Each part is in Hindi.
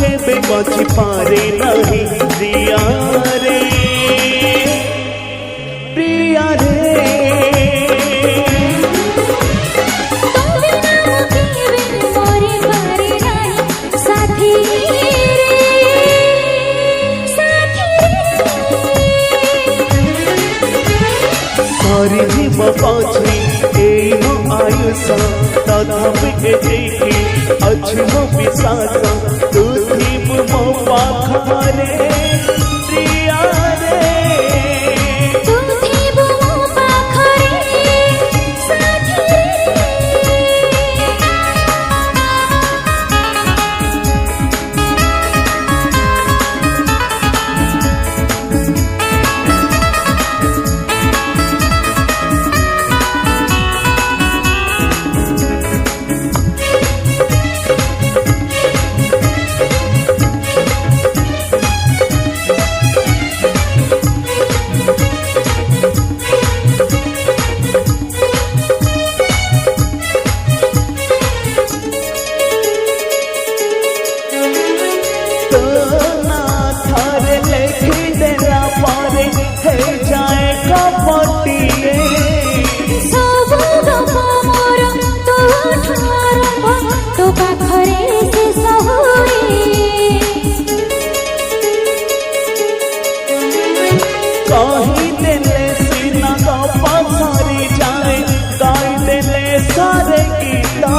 केबे बची पारे नहीं प्रिया रे प्रिया रे सारी जीव पाछी एनो आयुषा तथापि देखी अच्छी हो विसासा तू थी मो पाखारे प्रिया रे तू थी मो पाखारे साथी कही देले सीना का पसारी जाए गाई देले सारे गीता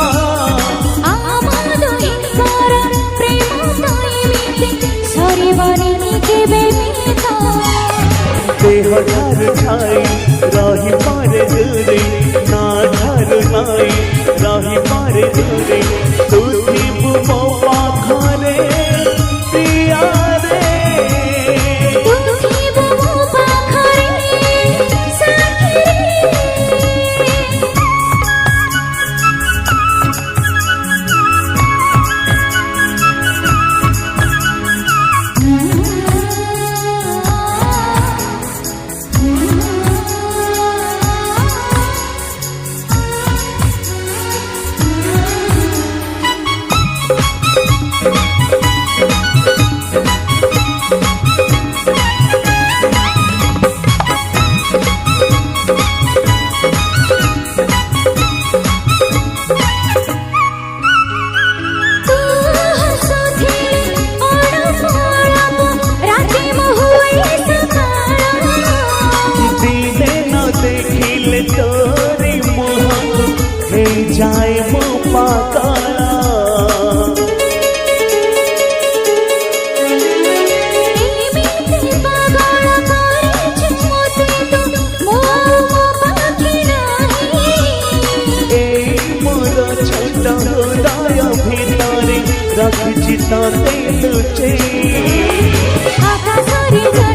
आमादो इंकार प्रेम ताईमिते सरी बनी के बेमिता देह घर छाई रही पारे दूरी ना घर नाई रही पारे दूरी तू थी मो पाखारे प्रिया रे तोरी मोह हे जाए मो पाकाला मोर छोट हृदय भितरे रखिछि तते लुचै आकाशरे